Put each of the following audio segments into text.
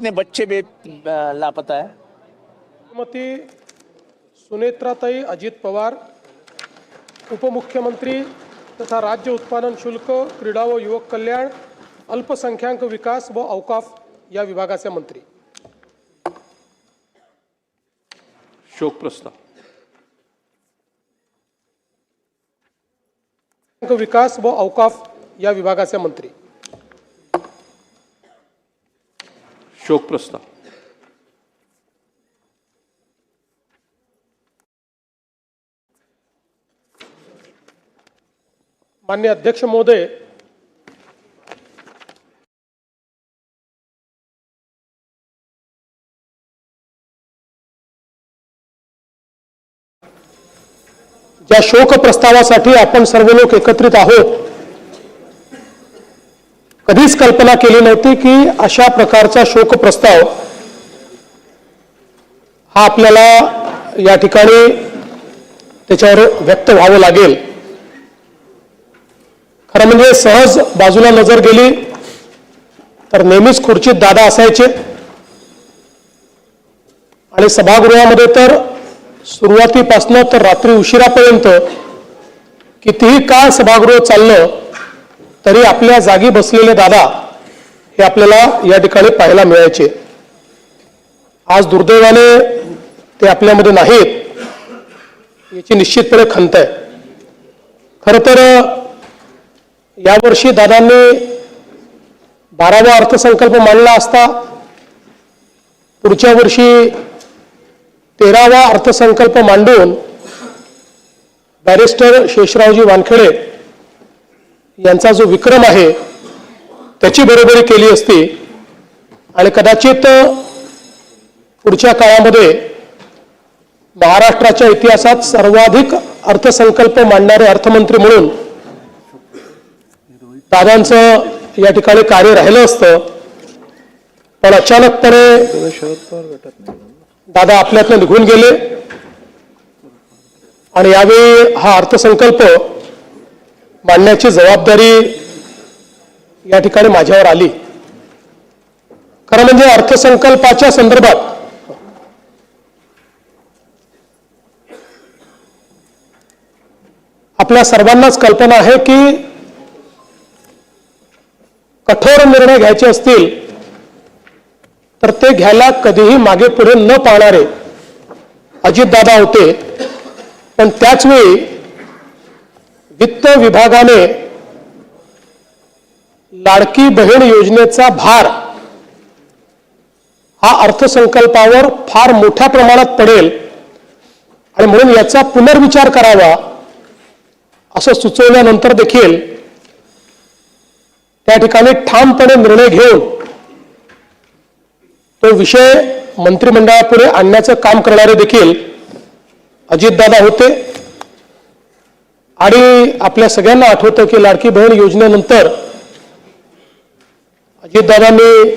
ने बच्चे भी लापता है। श्रीमती सुनेत्राताई अजित पवार, उपमुख्यमंत्री तथा राज्य उत्पादन शुल्क, क्रीडा व युवक कल्याण, अल्पसंख्याक विकास व औकाफ या विभागाचे मंत्री। शोक प्रस्ताव। विकास व औकाफ या विभागाचे मंत्री। शोक प्रस्ताव। माननीय अध्यक्ष महोदय, ज्या शोक प्रस्तावासाठी आपण सर्व लोक एकत्रित आहोत, कधीच कल्पना केली नव्हती की अशा प्रकारचा शोक प्रस्ताव हा आपल्याला या ठिकाणी त्याच्यावर व्यक्त व्हावं लागेल। खरं म्हणजे सहज बाजूला नजर गेली तर नेहमीच खुर्चीत दादा असायचे आणि सभागृहामध्ये तर सुरुवातीपासून तर रात्री उशिरापर्यंत कितीही काळ सभागृह चाललं तरी आपल्या जागी बसलेले दादा हे आपल्याला या ठिकाणी पाहायला मिळायचे। आज दुर्दैवाने ते आपल्यामध्ये नाहीत, याची निश्चितपणे खंत आहे। खरं तर यावर्षी दादांनी 12वा अर्थसंकल्प मांडला असता, पुढच्या वर्षी 13वा अर्थसंकल्प मांडून बॅरिस्टर शेषरावजी वानखेडे यांचा जो विक्रम आहे त्याची बरोबरी केली असती आणि कदाचित पुढच्या काळामध्ये महाराष्ट्राच्या इतिहासात सर्वाधिक अर्थसंकल्प मांडणारे अर्थमंत्री म्हणून दादांचं या ठिकाणी कार्य राहिलं असतं। पण अचानकपणे दादा आपल्यातनं निघून गेले आणि यावेळी हा अर्थसंकल्प मांडण्याची जबाबदारी या ठिकाणी माझ्यावर आली। खरं म्हणजे अर्थसंकल्पाच्या संदर्भात आपल्या सर्वांनाच कल्पना आहे की कठोर निर्णय घ्यायचे असतील तर ते घ्यायला कधीही मागे पुढे न पाहणारे अजितदादा होते। पण त्याचवेळी वित्त विभागाने लाडकी बहीण योजनेचा भार हा अर्थसंकल्पावर फार मोठ्या प्रमाणात पडेल आणि म्हणून याचा पुनर्विचार करावा असं सुचवल्यानंतर देखील त्या ठिकाणी ठामपणे निर्णय घेऊन तो विषय मंत्रिमंडळापुढे आणण्याचं काम करणारे देखील अजितदादा होते। आणि आपल्या सगळ्यांना आठवतं की लाडकी बहीण योजनेनंतर अजितदादांनी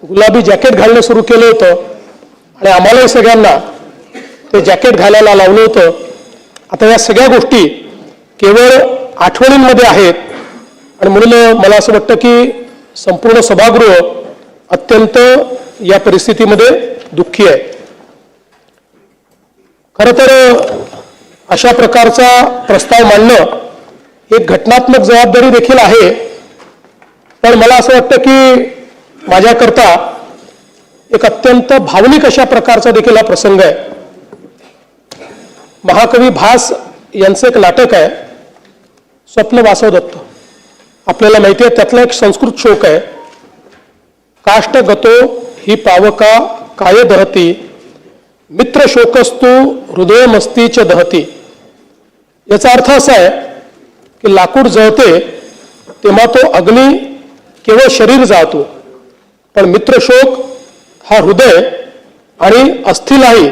गुलाबी जॅकेट घालणं सुरू केलं होतं आणि आम्हालाही सगळ्यांना ते जॅकेट घालायला लावलं होतं। आता या सगळ्या गोष्टी केवळ आठवणींमध्ये आहेत आणि म्हणून मला असं वाटतं की संपूर्ण सभागृह अत्यंत या परिस्थितीमध्ये दुःखी आहे। खरं तर अशा प्रकारचा प्रस्ताव मांडणं एक घटनात्मक जबाबदारी देखील आहे। पण मला असं वाटतं की माझ्याकरता एक अत्यंत भावनिक अशा प्रकारचा देखील हा प्रसंग आहे। महाकवी भास यांचं एक नाटक आहे स्वप्न वासवदत्त, आपल्याला माहिती आहे त्यातला एक संस्कृत श्लोक आहे, काष्ट गतो ही पावका काय दहती मित्र शोकस्तु हृदय मस्तीच दहती। याचा अर्थ असा आहे की लाकूड जळते तेव्हा तो अग्नी केवळ शरीर जाळतो, पण मित्रशोक हा हृदय आणि अस्थिलाही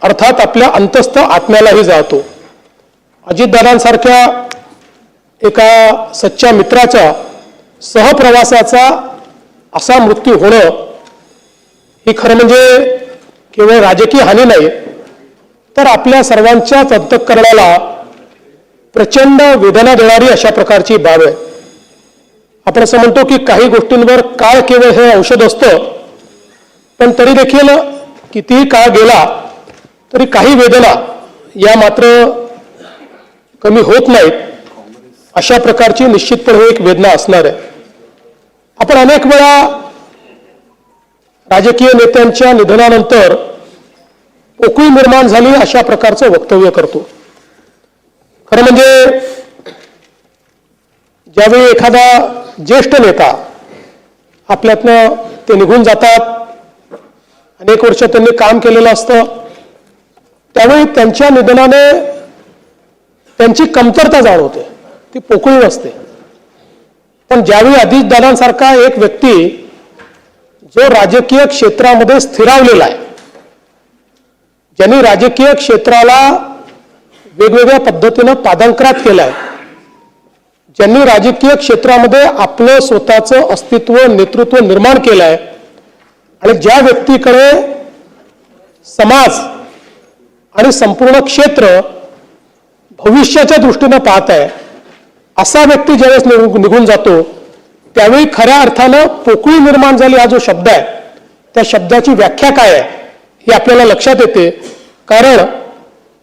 अर्थात आपल्या अंतस्थ आत्म्यालाही जाळतो। अजितदादांसारख्या एका सच्च्या मित्राचा सहप्रवासाचा असा मृत्यू होणं ही खरं म्हणजे केवळ राजकीय हानी नाही तर आपल्या सर्वांच्याच अंतःकरणाला प्रचंड वेदना देणारी अशा प्रकारची बाब आहे। आपण असं म्हणतो की काही गोष्टींवर काळ केवळ हे औषध असतं, पण तरी देखील कितीही काळ गेला तरी काही वेदना या मात्र कमी होत नाहीत. अशा प्रकारची निश्चितपणे एक वेदना असणार आहे. आपण अनेक वेळा राजकीय नेत्यांच्या निधनानंतर पोकळी निर्माण झाली अशा प्रकारचं वक्तव्य करतो. खरं म्हणजे ज्यावेळी एखादा ज्येष्ठ नेता आपल्यातनं ते निघून जातात, अनेक वर्ष त्यांनी काम केलेलं असतं, त्यावेळी त्यांच्या निधनाने त्यांची कमतरता जाणवते, ती पोकळी नसते. पण ज्यावेळी अजितदादांसारखा एक व्यक्ती जो राजकीय क्षेत्रामध्ये स्थिरावलेला आहे, ज्यांनी राजकीय क्षेत्राला वेगवेगळ्या पद्धतीनं पादांकरात केलं आहे, ज्यांनी राजकीय क्षेत्रामध्ये आपलं स्वतःचं अस्तित्व नेतृत्व निर्माण केलं आहे आणि ज्या व्यक्तीकडे समाज आणि संपूर्ण क्षेत्र भविष्याच्या दृष्टीनं पाहत आहे, असा व्यक्ती ज्यावेळेस निघून जातो त्यावेळी खऱ्या अर्थानं पोकळी निर्माण झाली हा जो शब्द आहे, त्या शब्दाची व्याख्या काय आहे हे आपल्याला लक्षात येते. कारण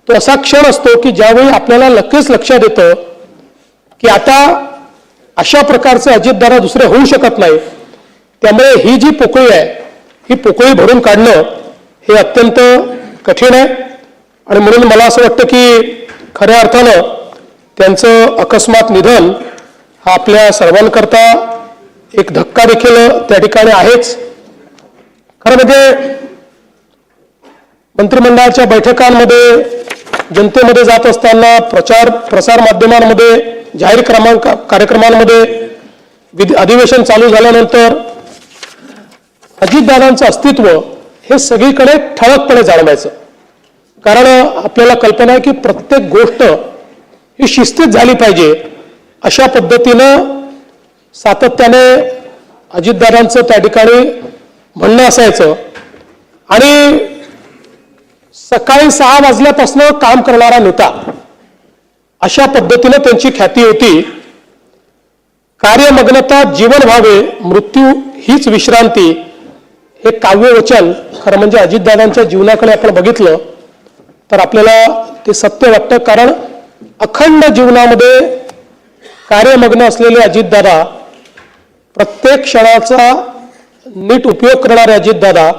तो असा क्षण असतो की ज्यावेळी आपल्याला नक्कीच लक्षात येतं की आता अशा प्रकारचे अजितदादा दुसरे होऊ शकत नाही. त्यामुळे ही जी पोकळी आहे ही पोकळी भरून काढणं हे अत्यंत कठीण आहे. आणि म्हणून मला असं वाटतं की खऱ्या अर्थानं त्यांचं अकस्मात निधन हा आपल्या सर्वांकरता एक धक्का देखील त्या ठिकाणी आहेच. खरं म्हणजे मंत्रिमंडळाच्या बैठकांमध्ये, जनतेमध्ये जात असताना, प्रसार माध्यमांमध्ये, जाहीर कार्यक्रमांमध्ये, अधिवेशन चालू झाल्यानंतर अजितदादांचं अस्तित्व हे सगळीकडे ठळकपणे जाणवायचं. कारण आपल्याला कल्पना आहे की प्रत्येक गोष्ट ही शिस्तीत झाली पाहिजे अशा पद्धतीनं सातत्याने अजितदादांचं त्या ठिकाणी म्हणणं असायचं. आणि सकाळी 6 वाजल्यापासून काम करणारा नेता अशा पद्धतीनं त्यांची ख्याती होती. कार्यमग्नता जीवन व्हावे, मृत्यू हीच विश्रांती, हे काव्यवचन खरं म्हणजे अजितदादांच्या जीवनाकडे आपण बघितलं तर आपल्याला ते सत्य वाटतं. कारण अखंड जीवनामध्ये कार्यमग्न असलेले अजितदादा, प्रत्येक क्षणाचा नीट उपयोग करणारे अजितदादा,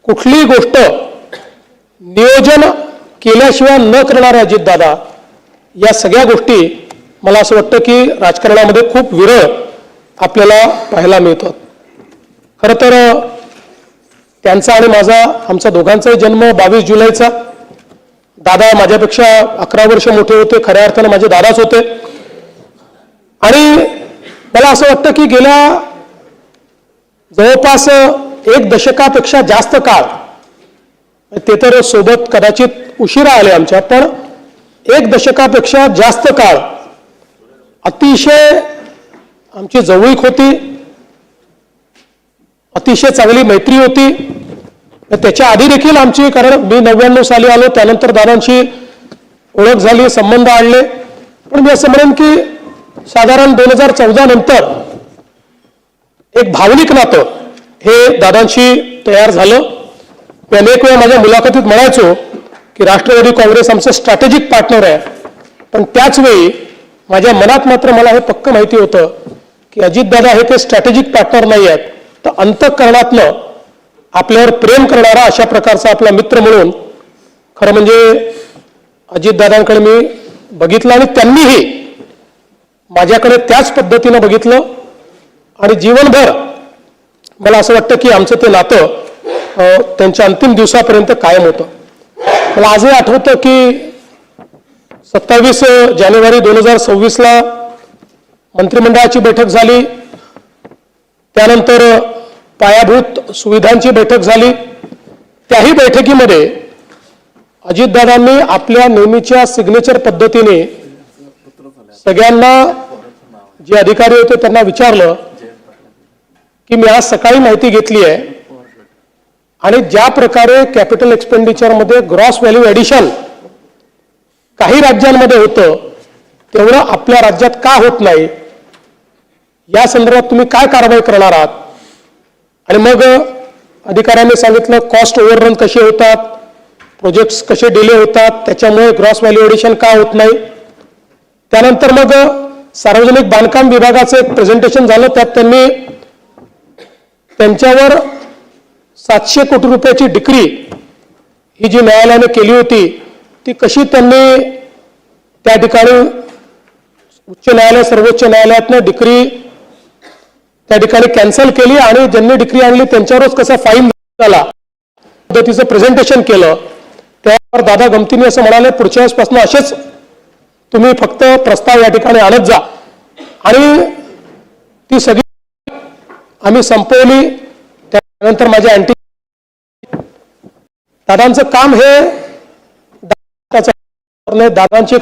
कुठलीही गोष्ट नियोजन केल्याशिवाय न करणारे अजितदादा, या सगळ्या गोष्टी मला असं वाटतं की राजकारणामध्ये खूप विरळ आपल्याला पाहायला मिळतात. खरं तर त्यांचा आणि माझा, आमचा दोघांचाही जन्म 22 जुलैचा. दादा माझ्यापेक्षा 11 वर्ष मोठे होते, खऱ्या अर्थानं माझे दादाच होते. आणि मला असं वाटतं की गेल्या जवळपास 1 दशकापेक्षा जास्त काळ, ते तर सोबत कदाचित उशिरा आले आमच्या, पण 1 दशकापेक्षा जास्त काळ अतिशय आमची जवळीक होती, अतिशय चांगली मैत्री होती. त्याच्या आधी देखील आमची, कारण मी 99 साली आलो, त्यानंतर दादांची ओळख झाली, संबंध आणले. पण मी असं म्हणेन की साधारण 2014 नंतर एक भावनिक नातं हे दादांशी तयार झालं. मी अनेक वेळा माझ्या मुलाखतीत म्हणायचो की राष्ट्रवादी काँग्रेस आमचं स्ट्रॅटेजिक पार्टनर आहे. पण त्याच वेळी माझ्या मनात मात्र मला हे पक्क माहिती होतं की अजितदादा हे ते स्ट्रॅटेजिक पार्टनर नाही आहेत, तर अंतःकरणातनं आपल्यावर प्रेम करणारा अशा प्रकारचा आपला मित्र म्हणून खरं म्हणजे अजितदादांकडे मी बघितलं आणि त्यांनीही माझ्याकडे त्याच पद्धतीनं बघितलं. आणि जीवनभर मला असं वाटतं की आमचं ते नातं त्यांच्या अंतिम दिवसापर्यंत कायम होतं. मला आजही आठवतं की 27 जानेवारी 2026ला मंत्रिमंडळाची बैठक झाली, त्यानंतर पायाभूत सुविधांची बैठक झाली. त्याही बैठकीमध्ये अजितदादांनी आपल्या नेहमीच्या सिग्नेचर पद्धतीने सगळ्यांना, जे अधिकारी होते त्यांना विचारलं की मी आज सकाळी माहिती घेतली आहे आणि ज्या प्रकारे कॅपिटल एक्सपेंडिचरमध्ये ग्रॉस व्हॅल्यू ॲडिशन काही राज्यांमध्ये होतं तेवढं आपल्या राज्यात का होत नाही, या संदर्भात तुम्ही काय कारवाई करणार आहात. आणि मग अधिकाऱ्यांनी सांगितलं कॉस्ट ओव्हररन कसे होतात, प्रोजेक्ट्स कसे डिले होतात, त्याच्यामुळे ग्रॉस व्हॅल्यू एडिशन का होत नाही. त्यानंतर मग सार्वजनिक बांधकाम विभागाचं एक प्रेझेंटेशन झालं. त्यात त्यांनी त्यांच्यावर 700 कोटी रुपयाची डिक्री ही जी न्यायालयाने केली होती ती कशी त्यांनी त्या ठिकाणी उच्च न्यायालय सर्वोच्च न्यायालयातनं डिक्री त्या ठिकाणी कॅन्सल केली आणि ज्यांनी डिक्री आणली त्यांच्यावरच कसा फाईन झाला पद्धतीचं प्रेझेंटेशन केलं. त्यावर दादा गमतीने असं म्हणाले, पुढच्या वेळेसपासून असेच तुम्ही फक्त प्रस्ताव या ठिकाणी आणत जा. आणि ती सगळी आम्ही संपवली. त्यानंतर माझ्या अँटी दादांचं काम हे दादांची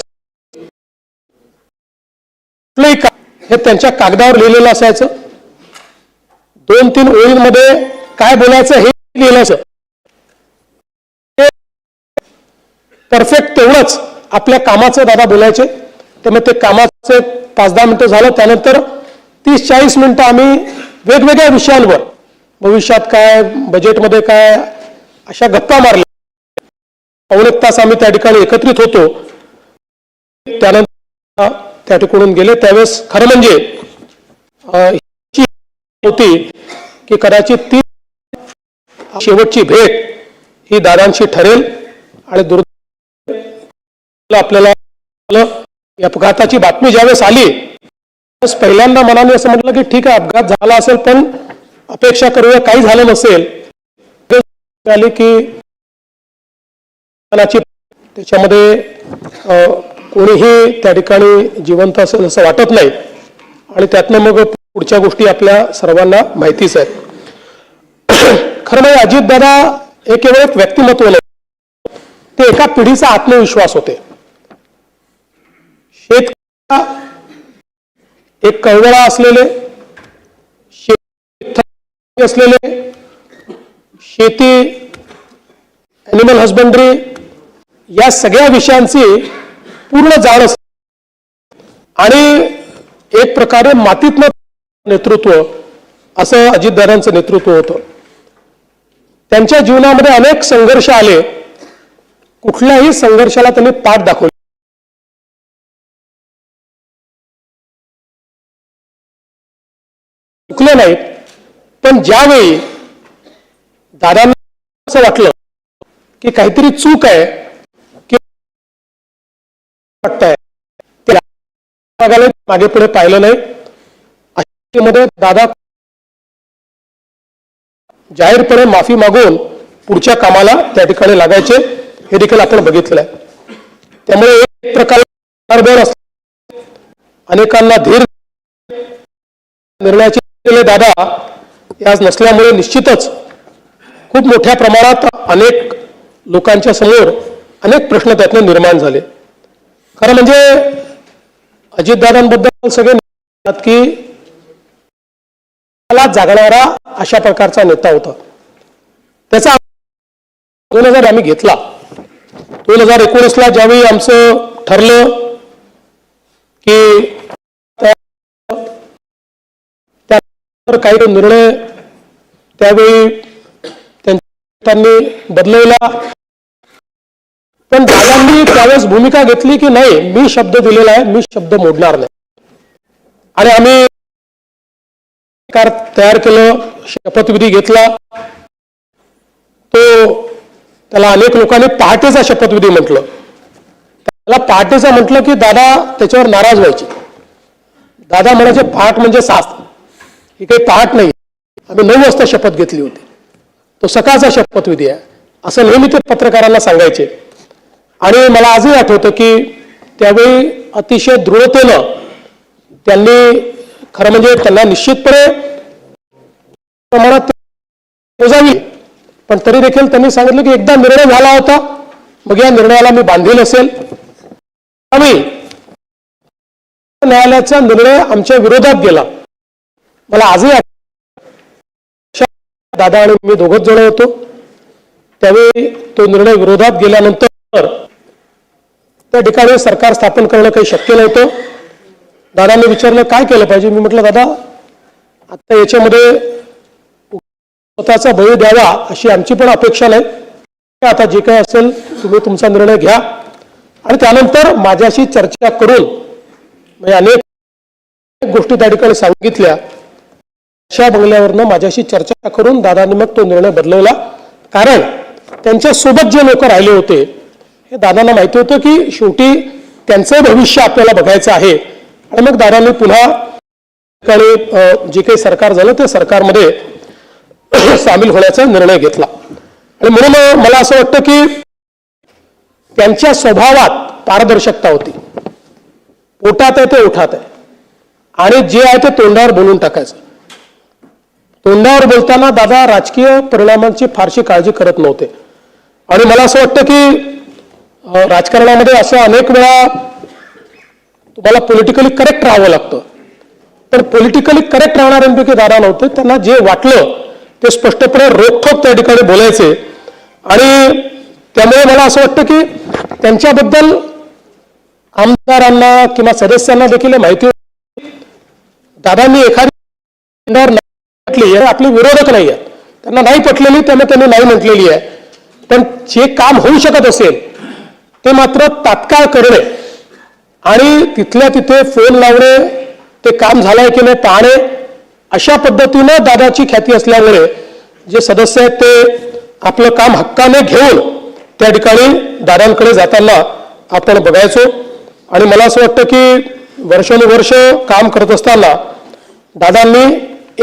हे त्यांच्या कागदावर लिहिलेलं असायचं. 2-3 ओळींमध्ये काय बोलायचं हे लिहिलं असं. परफेक्ट तेवढंच आपल्या कामाचं दादा बोलायचे. त्यामुळे ते कामाचे 5-10 मिनिटं झालं. त्यानंतर 30-40 मिनिटं आम्ही वेगवेगळ्या विषयांवर, भविष्यात काय, बजेटमध्ये काय, अशा गप्पा मारल्या. 1 तास आम्ही त्या ठिकाणी एकत्रित होतो. त्यानंतर त्या ठिकाणून गेले. त्यावेळेस खरं म्हणजे होती की कदाचित ती शेवटची भेट ही दादांशी ठरेल. आणि आपल्याला या अपघाताची बातमी ज्यावेळेस आली त्यावेळेस पहिल्यांदा मनाने असं म्हटलं की ठीक आहे, अपघात झाला असेल पण अपेक्षा करूया काही झालं नसेल. आली की त्याच्यामध्ये कोणीही त्या ठिकाणी जिवंत असेल असं वाटत नाही. आणि त्यातनं मग पुढच्या गोष्टी आपल्या सर्वांना माहितीच आहेत. खरं म्हणजे अजितदादा हे केवळ एक व्यक्तिमत्व नाही, ते एका पिढीचा आत्मविश्वास होते. शेतकरी एक कळवळा असलेले, शेती असलेले, शेती, ॲनिमल हजबंड्री या सगळ्या विषयांची पूर्ण जाण असते. आणि एक प्रकारे मातीतनं नेतृत्व असं अजितदादांचं नेतृत्व होतं. त्यांच्या जीवनामध्ये अनेक संघर्ष आले. कुठल्याही संघर्षाला त्यांनी पाठ दाखवली. चुकले नाहीत. पण ज्यावेळी दादांना असं वाटलं की काहीतरी चूक आहे की वाटतंय, मागे पुढे पाहिलं नाही. अशामध्ये दादा जाहीरपणे माफी मागून पुढच्या कामाला त्या ठिकाणी लागायचे. हे देखील आपण बघितलं आहे. त्यामुळे एक प्रकारे अनेकांना धीर निर्णयाचे दादा आज नसल्यामुळे निश्चितच खूप मोठ्या प्रमाणात अनेक लोकांच्या समोर अनेक प्रश्न त्यातून निर्माण झाले. खरं म्हणजे अजितदादांबद्दल सगळे म्हणतात की मला जागणारा अशा प्रकारचा नेता होता. त्याचा 2000 आम्ही घेतला. 2019ला ज्यावेळी आमचं ठरलं की त्यानंतर काही निर्णय त्यावेळी त्यांनी बदलवला. पण दादांनी त्यावेळेस भूमिका घेतली की नाही, मी शब्द दिलेला आहे, मी शब्द मोडणार नाही. आणि आम्ही तयार केलं, शपथविधी घेतला. त्याला अनेक लोकांनी पहाटेचा शपथविधी म्हटलं. त्याला पहाटेचा म्हटलं की दादा त्याच्यावर नाराज व्हायचे. दादा म्हणायचे पहाट म्हणजे 7, ही काही पहाट नाही, आम्ही 9 वाजता शपथ घेतली होती, तो सकाळचा शपथविधी आहे असं नेहमी ते पत्रकारांना सांगायचे. आणि मला आजही आठवतं की त्यावेळी अतिशय दृढतेनं त्यांनी, खरं म्हणजे त्यांना निश्चितपणे प्रमाणात मोजावी, पण तरी देखील त्यांनी सांगितलं की एकदा निर्णय झाला होता, मग या निर्णयाला मी बांधील असेल. आम्ही न्यायालयाचा निर्णय आमच्या विरोधात गेला. मला आजही दादा आणि मी दोघंच जण होतो. त्यावेळी तो निर्णय विरोधात गेल्यानंतर त्या ठिकाणी सरकार स्थापन करणं काही शक्य नव्हतं. दादांनी विचारलं काय केलं पाहिजे. मी म्हटलं दादा आता याच्यामध्ये स्वतःचा बळी द्यावा अशी आमची पण अपेक्षा नाही. आता जे काही असेल तुम्ही तुमचा निर्णय घ्या आणि त्यानंतर माझ्याशी चर्चा करून म्हणजे अनेक गोष्टी त्या ठिकाणी सांगितल्या. अशा बंगल्यावरनं माझ्याशी चर्चा करून दादांनी मग तो निर्णय बदलवला. कारण त्यांच्या सोबत जे लोक राहिले होते हे दादांना माहिती होतं की शेवटी त्यांचं भविष्य आपल्याला बघायचं आहे. आणि मग दादांनी पुन्हा जे काही सरकार झालं ते सरकारमध्ये सामील होण्याचा निर्णय घेतला. आणि म्हणून मला असं वाटतं की त्यांच्या स्वभावात पारदर्शकता होती. पोटात आहे ते ओठात आहे आणि जे आहे ते तोंडावर बोलून टाकायचं. तोंडावर बोलताना दादा राजकीय परिणामांची फारशी काळजी करत नव्हते. आणि मला असं वाटतं की राजकारणामध्ये असं अनेक वेळा तुम्हाला पॉलिटिकली करेक्ट राहावं लागतं. पण पॉलिटिकली करेक्ट राहणाऱ्यांपैकी दादा नव्हते. त्यांना जे वाटलं ते स्पष्टपणे रोखठोक त्या ठिकाणी बोलायचे. आणि त्यामुळे मला असं वाटतं की त्यांच्याबद्दल आमदारांना किंवा सदस्यांना देखील माहिती होती. दादांनी एखादी म्हटली आपले विरोधक नाही आहेत, त्यांना नाही पटलेली त्यामुळे त्यांनी नाही म्हटलेली आहे. पण जे काम होऊ शकत असेल ते मात्र तात्काळ करणे आणि तिथल्या तिथे फोन लावणे, ते काम झालंय की नाही पाहणे, अशा पद्धतीनं दादाची ख्याती असल्यामुळे जे सदस्य आहेत ते आपलं काम हक्काने घेऊन त्या ठिकाणी दादांकडे जाताना आपण बघायचो. आणि मला असं वाटतं की वर्षानुवर्ष काम करत असताना दादांनी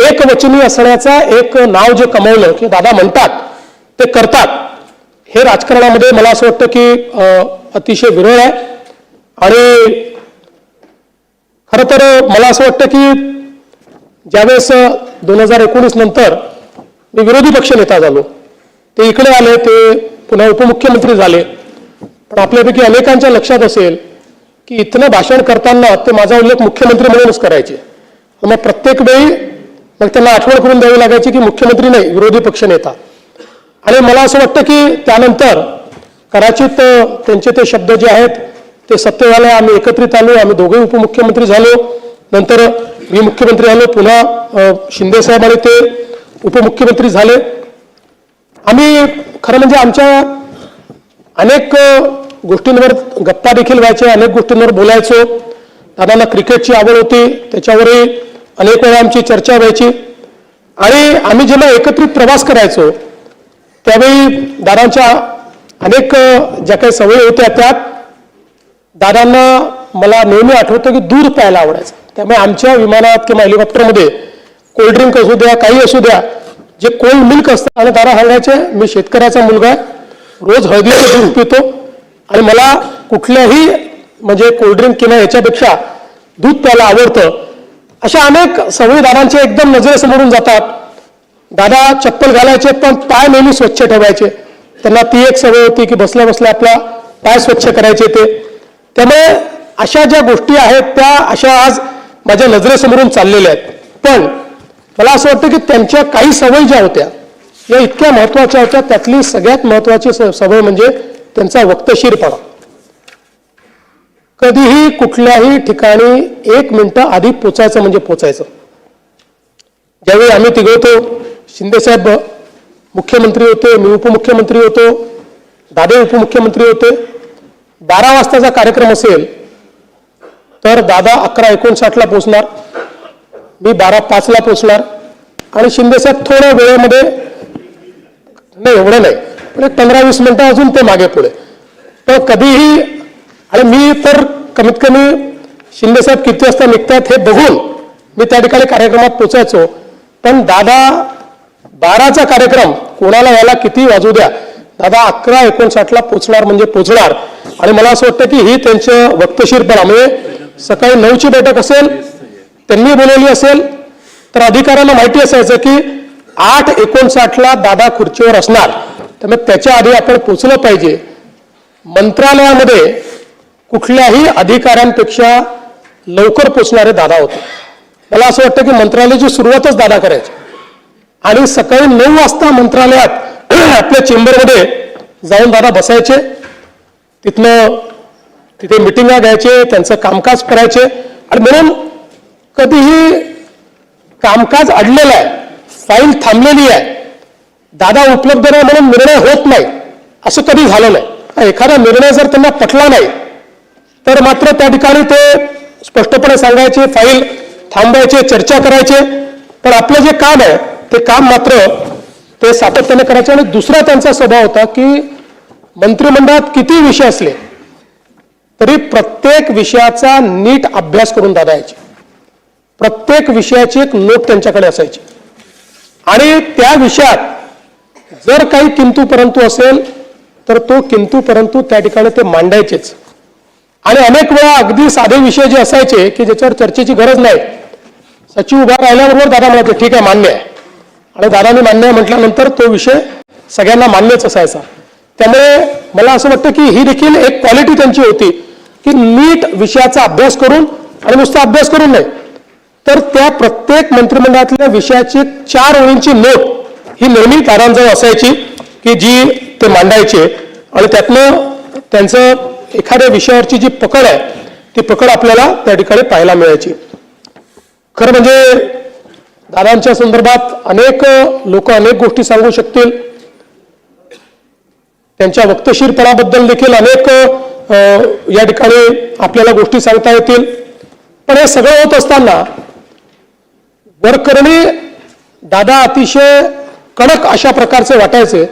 एकवचनी असण्याचा एक नाव जे कमवलं की दादा म्हणतात ते करतात, हे राजकारणामध्ये मला असं वाटतं की अतिशय विरळ आहे. आणि खरं तर मला असं वाटतं की ज्यावेळेस 2019 नंतर मी विरोधी पक्ष नेता झालो, ते इकडे आले, ते पुन्हा उपमुख्यमंत्री झाले. पण आपल्यापैकी अनेकांच्या लक्षात असेल की इथनं भाषण करताना ते माझा उल्लेख मुख्यमंत्री म्हणूनच करायचे. मग प्रत्येक वेळी मग त्यांना आठवण करून द्यावी लागायची की मुख्यमंत्री नाही, विरोधी पक्ष नेता. आणि मला असं वाटतं की त्यानंतर कदाचित त्यांचे ते शब्द जे आहेत ते सत्य झाले. आम्ही एकत्रित आलो, आम्ही दोघे उपमुख्यमंत्री झालो, नंतर मी मुख्यमंत्री झालो, पुन्हा शिंदे साहेब आणि ते उपमुख्यमंत्री झाले. आम्ही खरं म्हणजे आमच्या अनेक गोष्टींवर गप्पा देखील व्हायचे, अनेक गोष्टींवर बोलायचो. दादांना क्रिकेटची आवड होती, त्याच्यावरही अनेक वेळा आमची चर्चा व्हायची. आणि आम्ही जेव्हा एकत्रित प्रवास करायचो त्यावेळी दादांच्या अनेक ज्या काही सवयी होत्या त्यात दादांना मला नेहमी आठवतं की दूध प्यायला आवडायचं. त्यामुळे आमच्या विमानात किंवा हेलिकॉप्टरमध्ये कोल्ड्रिंक असू द्या, काही असू द्या, जे कोल्ड मिल्क असतं आणि दादा सांगायचे मी शेतकऱ्याचा मुलगा आहे, रोज हळदीचं दूध पितो आणि मला कुठल्याही म्हणजे कोल्ड्रिंक किंवा याच्यापेक्षा दूध प्यायला आवडतं. अशा अनेक सवयी दादांच्या एकदम नजरेसमोरून जातात. दादा चप्पल घालायचे पण पाय नेहमी स्वच्छ ठेवायचे. त्यांना ती एक सवय होती की बसल्या बसल्या आपला पाय स्वच्छ करायचे ते. त्यामुळे अशा ज्या गोष्टी आहेत त्या अशा आज माझ्या नजरेसमोरून चाललेल्या आहेत. पण मला असं वाटतं की त्यांच्या काही सवयी ज्या होत्या या इतक्या महत्त्वाच्या होत्या. त्यातली सगळ्यात महत्त्वाची सवय म्हणजे त्यांचा वक्तशीरपणा. कधीही कुठल्याही ठिकाणी 1 मिनिटं आधी पोचायचं म्हणजे पोचायचं. ज्यावेळी आम्ही तिघे होतो, शिंदेसाहेब मुख्यमंत्री होते, मी उपमुख्यमंत्री होतो, दादा उपमुख्यमंत्री होते. 12 वाजताचा कार्यक्रम असेल तर दादा 11:59ला पोचणार, मी 12:05ला पोचणार आणि शिंदेसाहेब थोड्या वेळेमध्ये, नाही एवढं नाही पण 15-20 मिनिटं अजून ते मागे पुढे. पण कधीही, आणि मी तर कमीत कमी शिंदेसाहेब किती वाजता निघतात हे बघून मी त्या ठिकाणी कार्यक्रमात पोचायचो. पण दादा 12चा कार्यक्रम कोणाला याला किती वाजू द्या, दादा 11:59ला पोचणार म्हणजे पोचणार. आणि मला असं वाटतं की ही त्यांचं वक्तशीरपणा, म्हणजे सकाळी 9ची बैठक असेल त्यांनी बोलवली असेल तर अधिकाऱ्यांना माहिती असायचं की 8:59ला दादा खुर्चीवर असणार, त्यामुळे त्याच्या आधी आपण पोचलं पाहिजे. मंत्रालयामध्ये कुठल्याही अधिकाऱ्यांपेक्षा लवकर पोचणारे दादा होते. मला असं वाटतं की मंत्रालयाची सुरुवातच दादा करायची आणि सकाळी 9 वाजता मंत्रालयात आपल्या चेंबरमध्ये जाऊन दादा बसायचे. तिथनं तिथे मिटिंगा घ्यायचे, त्यांचं कामकाज करायचे. आणि म्हणून कधीही कामकाज अडलेलं आहे, फाईल थांबलेली आहे दादा उपलब्ध नाही म्हणून निर्णय होत नाही असं कधी झालं नाही. एखादा निर्णय जर त्यांना पटला नाही तर मात्र त्या ठिकाणी ते स्पष्टपणे सांगायचे, फाईल थांबवायचे, चर्चा करायचे. पण आपलं जे काम आहे ते काम मात्र ते सातत्याने करायचे. आणि दुसरा त्यांचा स्वभाव होता की मंत्रिमंडळात किती विषय असले तरी प्रत्येक विषयाचा नीट अभ्यास करून दादा यायचे. प्रत्येक विषयाची एक नोट त्यांच्याकडे असायची आणि त्या विषयात जर काही किंतु परंतु असेल तर तो किंतु परंतु त्या ठिकाणी ते मांडायचेच. आणि अनेक वेळा अगदी साधे विषय जे असायचे की ज्याच्यावर चर्चेची गरज नाही, सचिव उभा राहिल्याबरोबर दादा म्हणायचे ठीक आहे मान्य आहे, आणि दादाने मान्य आहे म्हटल्यानंतर तो विषय सगळ्यांना मान्यच असायचा. त्यामुळे मला असं वाटतं की ही देखील एक क्वालिटी त्यांची होती की नीट विषयाचा अभ्यास करून, आणि नुसता अभ्यास करून नाही तर त्या प्रत्येक मंत्रिमंडळातल्या विषयाची 4 ओळींची नोट ही नेहमी दादांजवळ असायची की जी ते मांडायचे. आणि त्यातनं त्यांचं एखाद्या विषयावरची जी पकड आहे ती पकड आपल्याला त्या ठिकाणी पाहायला मिळायची. खरं म्हणजे दादांच्या संदर्भात अनेक लोक अनेक गोष्टी सांगू शकतील. त्यांच्या वक्तशीरपणाबद्दल देखील अनेक या ठिकाणी आपल्याला गोष्टी सांगता येतील. पण हे सगळं होत असताना वरकरणी दादा अतिशय कडक अशा प्रकारचे वाटायचे.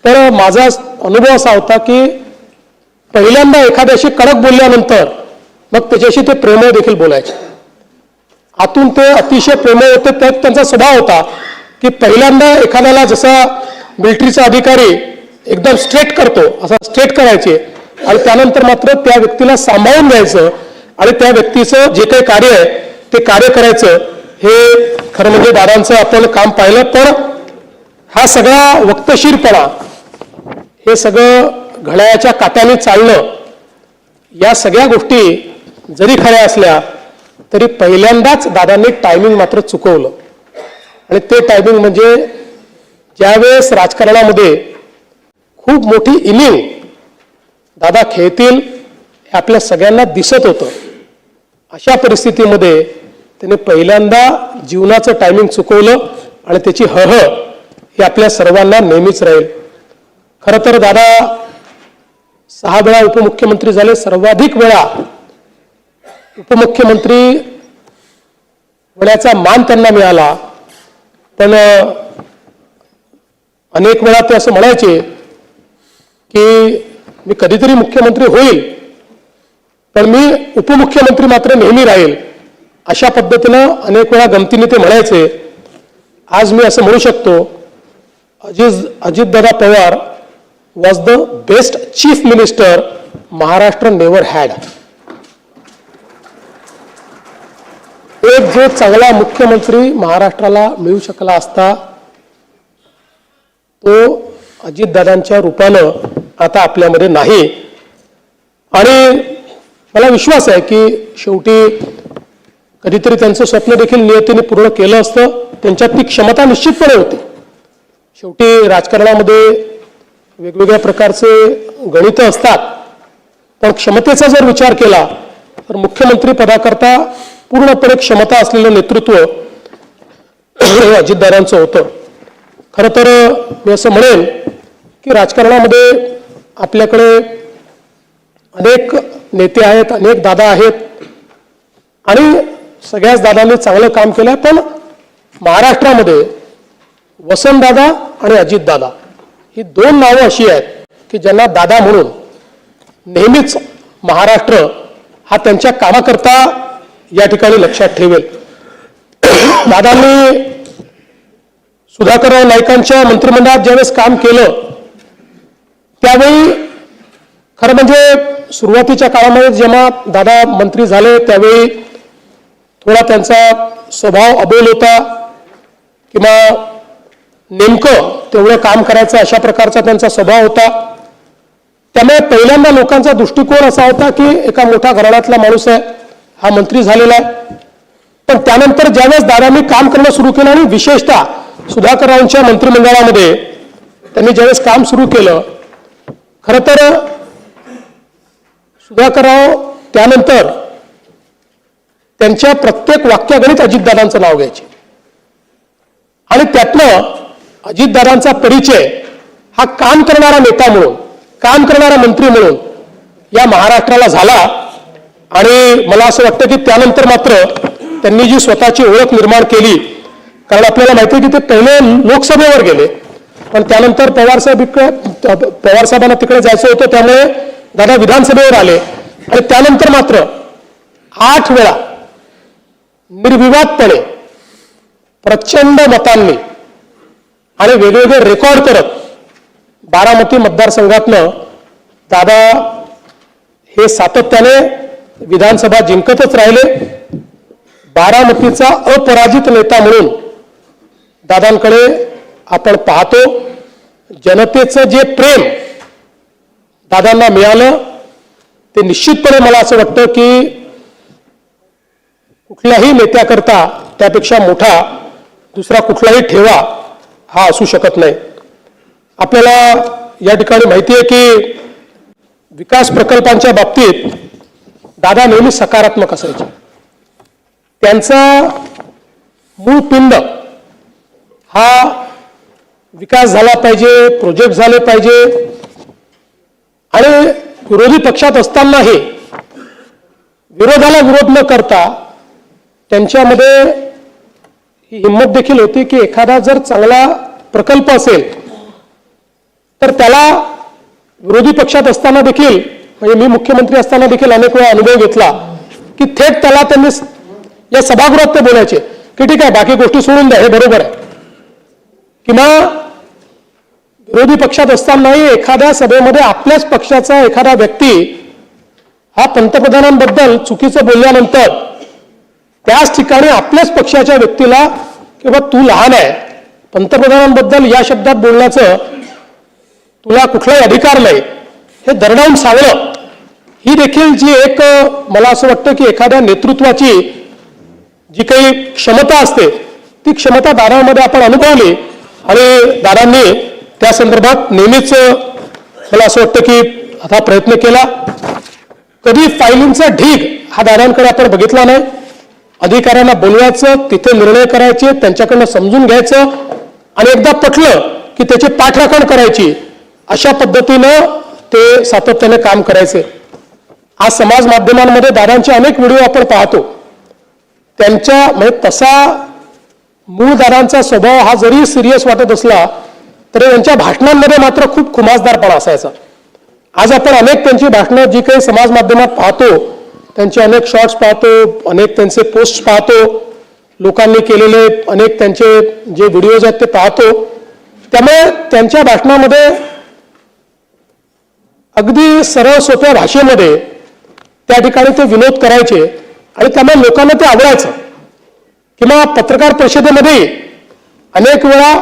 तर माझा अनुभव असा होता की पहिल्यांदा एखाद्याशी कडक बोलल्यानंतर मग त्याच्याशी ते प्रेमळ देखील बोलायचे. आतून ते अतिशय प्रेमळ होते. त्यात त्यांचा स्वभाव होता की पहिल्यांदा एखाद्याला जसा मिलिटरीचा अधिकारी एकदम स्ट्रेट करतो असा स्ट्रेट करायचे, आणि त्यानंतर मात्र त्या व्यक्तीला सांभाळून घ्यायचं आणि त्या व्यक्तीचं जे काही कार्य आहे ते कार्य करायचं. हे खरं म्हणजे दादांचं आपण काम पाहिलं. पण हा सगळा वक्तशीरपणा, हे सगळं घड्याळाच्या काट्याने चालणं, या सगळ्या गोष्टी जरी खऱ्या असल्या तरी पहिल्यांदाच दादांनी टायमिंग मात्र चुकवलं. आणि ते टायमिंग म्हणजे ज्यावेळेस राजकारणामध्ये खूप मोठी इनिंग दादा खेळतील हे आपल्या सगळ्यांना दिसत होतं. अशा परिस्थितीमध्ये त्याने पहिल्यांदा जीवनाचं टायमिंग चुकवलं आणि त्याची हह ही आपल्या सर्वांना नेहमीच राहील. खरं तर दादा 6 वेळा उपमुख्यमंत्री झाले. सर्वाधिक वेळा उपमुख्यमंत्री होण्याचा मान त्यांना मिळाला. पण अनेक वेळा ते असं म्हणायचे की मी कधीतरी मुख्यमंत्री होईल पण मी उपमुख्यमंत्री मात्र नेहमी राहील. अशा पद्धतीनं अनेक वेळा गमतीने ते म्हणायचे. आज मी असं म्हणू शकतो Ajitdada Pawar was the best chief minister Maharashtra never had. एक जो चांगला मुख्यमंत्री महाराष्ट्राला मिळू शकला असता तो अजितदादांच्या रूपानं आता आपल्यामध्ये नाही. आणि मला विश्वास आहे की शेवटी कधीतरी त्यांचं स्वप्न देखील नियतीने पूर्ण केलं असतं. त्यांच्यात ती क्षमता निश्चितपणे होती. शेवटी राजकारणामध्ये वेगवेगळ्या प्रकारचे गणितं असतात, पण क्षमतेचा जर विचार केला तर मुख्यमंत्री पदाकरता पूर्णपणे क्षमता असलेलं नेतृत्व अजितदादांचं होतं. खरं तर मी असं म्हणेन की राजकारणामध्ये आपल्याकडे अनेक नेते आहेत, अनेक दादा आहेत आणि सगळ्याच दादांनी चांगलं काम केलंय. पण महाराष्ट्रामध्ये वसंतदादा आणि अजितदादा ही 2 नावं अशी आहेत की ज्यांना दादा म्हणून नेहमीच महाराष्ट्र हा त्यांच्या कामाकरता या ठिकाणी लक्षात ठेवेल. दादांनी सुधाकरराव नाईकांच्या मंत्रिमंडळात ज्यावेळेस काम केलं त्यावेळी खरं म्हणजे सुरुवातीच्या काळामध्ये जेव्हा दादा मंत्री झाले त्यावेळी थोडा त्यांचा स्वभाव अबोल होता किंवा नेमकं तेवढं काम करायचं अशा प्रकारचा त्यांचा स्वभाव होता. त्यामुळे पहिल्यांदा लोकांचा दृष्टिकोन असा होता की एका मोठ्या घराण्यातला माणूस आहे, हा मंत्री झालेला आहे. पण त्यानंतर ज्यावेळेस दादांनी काम करणं सुरू केलं आणि विशेषतः सुधाकररावांच्या मंत्रिमंडळामध्ये त्यांनी ज्यावेळेस काम सुरू केलं, खरं तर सुधाकरराव त्यानंतर त्यांच्या प्रत्येक वाक्यागणित अजितदादांचं नाव घ्यायचे आणि त्यातनं अजितदादांचा परिचय हा काम करणारा नेता म्हणून, काम करणारा मंत्री म्हणून या महाराष्ट्राला झाला. आणि मला असं वाटतं की त्यानंतर मात्र त्यांनी जी स्वतःची ओळख निर्माण केली, कारण आपल्याला माहिती आहे की ते पहिले लोकसभेवर गेले, पण त्यानंतर पवारसाहेबांना तिकडे जायचं होतं, त्यामुळे दादा विधानसभेवर आले आणि त्यानंतर मात्र 8 वेळा निर्विवादपणे प्रचंड मतांनी आणि वेगवेगळे रेकॉर्ड करत बारामती मतदारसंघातनं दादा हे सातत्याने विधानसभा जिंकतच राहिले. बारामतीचा अपराजित नेता म्हणून दादांकडे आपण पाहतो. जनतेचं जे प्रेम दादांना मिळालं ते निश्चितपणे मला असं वाटतं की कुठल्याही नेत्याकरता त्यापेक्षा मोठा दुसरा कुठलाही ठेवा हा असू शकत नाही. आपल्याला या ठिकाणी माहिती आहे की विकास प्रकल्पांच्या बाबतीत दादा नेहमी सकारात्मक असायचे. त्यांचा मूळ पिंड हा विकास झाला पाहिजे, प्रोजेक्ट झाले पाहिजे. आणि विरोधी पक्षात असतानाही विरोधाला विरोध न करता त्यांच्यामध्ये ही हिंमत देखील होती की एखादा जर चांगला प्रकल्प असेल तर त्याला विरोधी पक्षात असताना देखील, म्हणजे मी मुख्यमंत्री असताना देखील अनेक वेळा अनुभव घेतला की थेट त्याला त्यांनी या सभागृहात ते बोलायचे की ठीक आहे बाकी गोष्टी सोडून द्या, हे बरोबर आहे. किंवा विरोधी पक्षात असतानाही एखाद्या सभेमध्ये आपल्याच पक्षाचा एखादा व्यक्ती हा पंतप्रधानांबद्दल चुकीचं बोलल्यानंतर त्याच ठिकाणी आपल्याच पक्षाच्या व्यक्तीला किंवा तू लहान आहे, पंतप्रधानांबद्दल या शब्दात बोलण्याचं तुला कुठलाही अधिकार नाही, हे दरडावून सांगणं, ही देखील जी एक मला असं वाटतं की एखाद्या नेतृत्वाची जी काही क्षमता असते ती क्षमता दादांमध्ये आपण अनुभवली. आणि दादांनी त्या संदर्भात नेहमीच मला असं वाटतं की आता प्रयत्न केला. कधी फायलिंगचा ढीग हा दादांकडे आपण बघितला नाही. अधिकाऱ्यांना बोलवायचं, तिथे निर्णय करायचे, त्यांच्याकडनं समजून घ्यायचं आणि एकदा पटलं की त्याची पाठराखण करायची, अशा पद्धतीनं ते सातत्याने काम करायचे. आज समाज माध्यमांमध्ये दादांचे अनेक व्हिडिओ आपण पाहतो. त्यांच्या म्हणजे तसा मूळ दादांचा स्वभाव हा जरी सिरियस वाटत असला तरी त्यांच्या भाषणांमध्ये मात्र खूप खुमासदारपणा असायचा. आज आपण अनेक त्यांची भाषणं जी काही समाज माध्यमात पाहतो, त्यांचे अनेक शॉर्ट्स पाहतो, अनेक त्यांचे पोस्ट पाहतो, लोकांनी केलेले अनेक त्यांचे जे व्हिडिओज आहेत ते पाहतो. त्यामुळे त्यांच्या भाषणामध्ये अगदी सरळ सोप्या भाषेमध्ये त्या ठिकाणी ते विनोद करायचे आणि त्यामुळे लोकांना ते आवडायचं. किंवा पत्रकार परिषदेमध्ये अनेक वेळा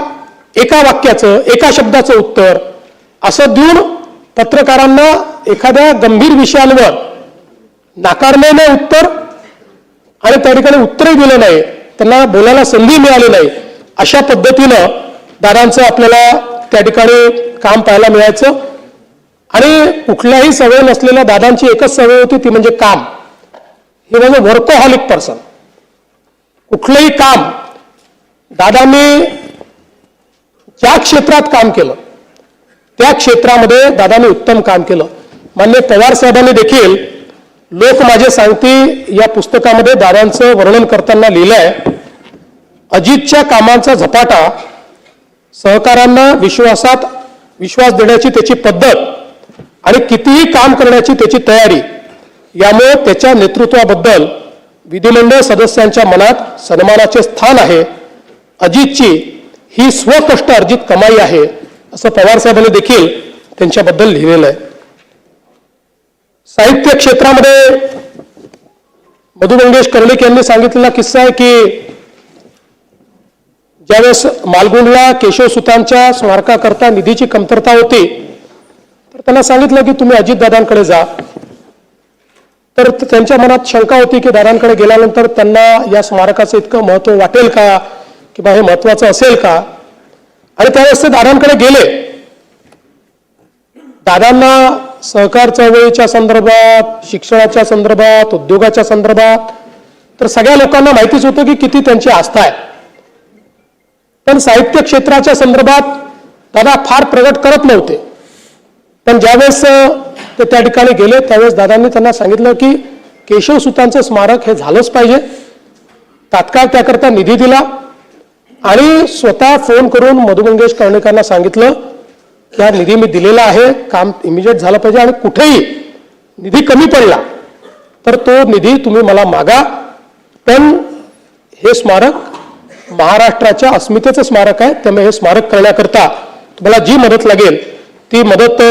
एका वाक्याचं, एका शब्दाचं उत्तर असं देऊन पत्रकारांना एखाद्या गंभीर विषयांवर नाकारलेले उत्तर आणि त्या ठिकाणी उत्तरही दिलं नाही, त्यांना बोलायला संधी मिळाली नाही, अशा पद्धतीनं दादांचं आपल्याला त्या ठिकाणी काम पाहायला मिळायचं. आणि कुठल्याही सवय नसलेल्या दादांची एकच सवय होती, ती म्हणजे काम. हे म्हणजे वर्कोहॉलिक पर्सन. कुठलंही काम दादांनी ज्या क्षेत्रात काम केलं त्या क्षेत्रामध्ये दादांनी उत्तम काम केलं. माननीय पवार साहेबांनी देखील लोक माझे सांगती या पुस्तकामध्ये दादांचं वर्णन करताना लिहिलंय, अजितच्या कामांचा झपाटा, सहकाऱ्यांना विश्वास देण्याची त्याची पद्धत आणि कितीही काम करण्याची त्याची तयारी, यामुळे त्याच्या नेतृत्वाबद्दल विधिमंडळ सदस्यांच्या मनात सन्मानाचे स्थान आहे. अजितची ही स्वकष्ट अर्जित कमाई आहे, असं पवारसाहेबांनी देखील त्यांच्याबद्दल लिहिलेलं आहे. साहित्य क्षेत्रामध्ये मधु मंगेश कर्णिक यांनी सांगितलेला किस्सा आहे की ज्यावेळेस मालगुंडला केशवसुतांच्या स्मारकाकरता निधीची कमतरता होती तर त्यांना सांगितलं की तुम्ही अजितदादांकडे जा. तर त्यांच्या मनात शंका होती की दादांकडे गेल्यानंतर त्यांना या स्मारकाचं इतकं महत्त्व वाटेल का, किंवा हे महत्त्वाचं असेल का. आणि त्यावेळेस ते दादांकडे गेले. दादांना सहकार चळवळीच्या संदर्भात, शिक्षणाच्या संदर्भात, उद्योगाच्या संदर्भात तर सगळ्या लोकांना माहितीच होतं की किती त्यांची आस्था आहे. पण साहित्य क्षेत्राच्या संदर्भात दादा फार प्रगट करत नव्हते. पण ज्यावेळेस ते त्या ठिकाणी गेले त्यावेळेस दादांनी त्यांना सांगितलं की केशवसुतांचं स्मारक हे झालंच पाहिजे. तात्काळ त्याकरता निधी दिला आणि स्वतः फोन करून मधु मंगेश कर्णिकांना सांगितलं की हा निधी मी दिलेला आहे, काम इमिजिएट झालं पाहिजे आणि कुठेही निधी कमी पडला तर तो निधी तुम्ही मला मागा. पण हे स्मारक महाराष्ट्राच्या अस्मितेचं स्मारक आहे, त्यामुळे हे स्मारक करण्याकरता तुम्हाला जी मदत लागेल ती मदत